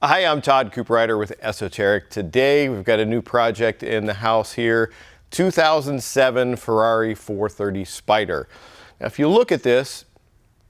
Hi, I'm Todd Cooperrider with Esoteric. Today we've got a new project in the house here, 2007 Ferrari 430 Spider. Now if you look at this,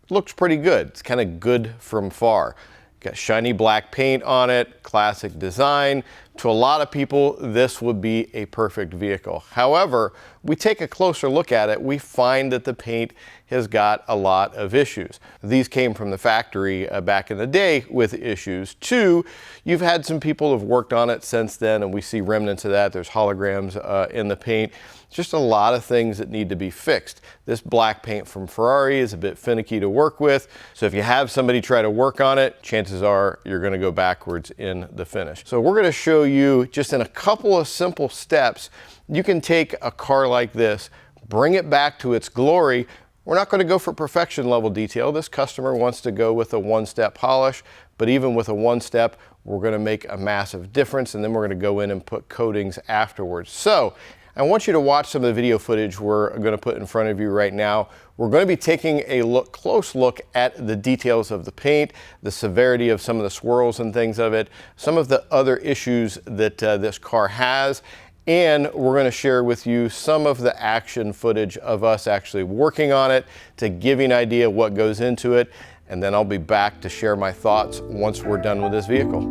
it looks pretty good. It's kind of good from far. Got shiny black paint on it, classic design. To a lot of people, this would be a perfect vehicle. However, we take a closer look at it, we find that the paint has got a lot of issues. These came from the factory back in the day with issues. Two, you've had some people who've worked on it since then, and we see remnants of that. There's holograms in the paint. Just a lot of things that need to be fixed. This black paint from Ferrari is a bit finicky to work with, so if you have somebody try to work on it, chances are you're going to go backwards in the finish. So we're going to show you just in a couple of simple steps, you can take a car like this, bring it back to its glory. We're not going to go for perfection level detail. This customer wants to go with a one-step polish, but even with a one-step, we're going to make a massive difference, and then we're going to go in and put coatings afterwards. So I want you to watch some of the video footage we're going to put in front of you right now. We're going to be taking a close look at the details of the paint, the severity of some of the swirls and things of it, some of the other issues that this car has, and we're going to share with you some of the action footage of us actually working on it to give you an idea what goes into it, and then I'll be back to share my thoughts once we're done with this vehicle.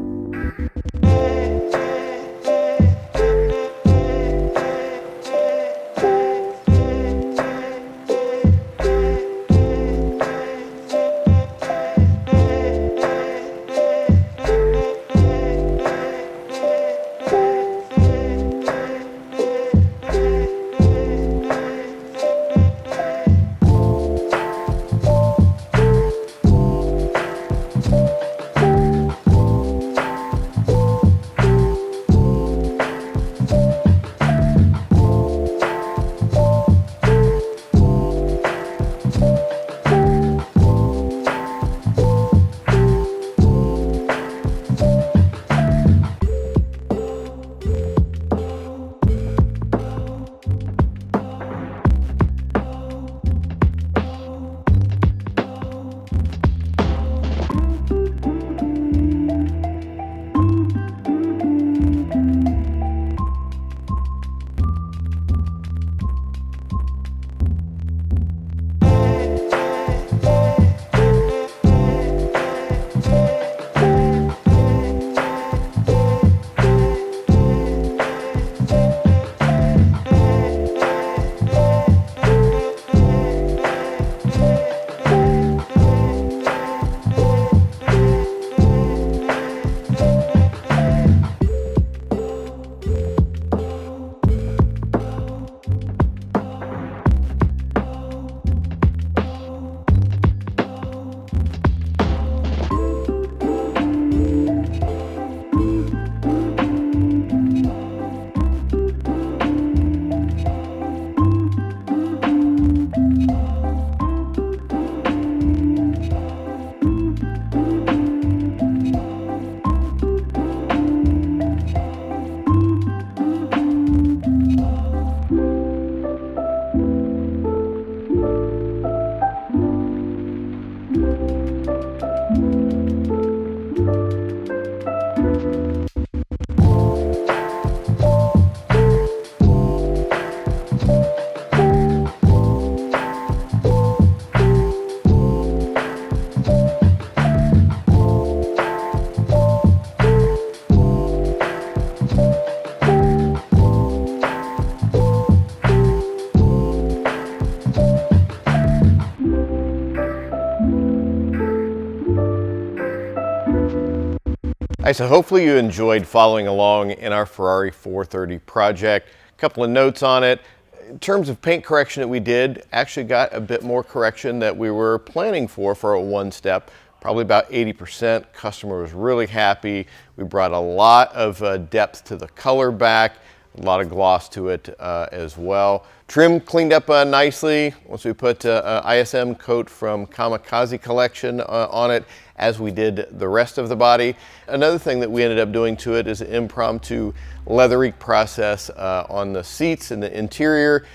So hopefully you enjoyed following along in our Ferrari 430 project. A couple of notes on it. In terms of paint correction that we did, actually got a bit more correction that we were planning for a one-step, probably about 80%. Customer was really happy. We brought a lot of depth to the color back, a lot of gloss to it as well. Trim cleaned up nicely once we put ISM coat from Kamikaze Collection on it, as we did the rest of the body. Another thing that we ended up doing to it is an impromptu leathery process on the seats and the interior.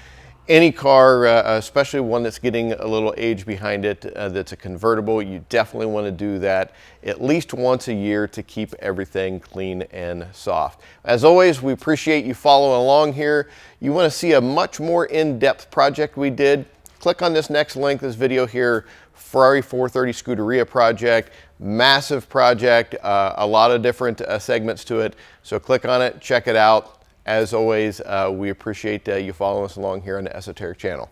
Any car, especially one that's getting a little age behind it, that's a convertible, you definitely want to do that at least once a year to keep everything clean and soft. As always, we appreciate you following along here. You want to see a much more in-depth project we did, click on this next link, this video here, Ferrari 430 Scuderia project, massive project, a lot of different segments to it. So click on it, check it out. As always, we appreciate you following us along here on the Esoteric channel.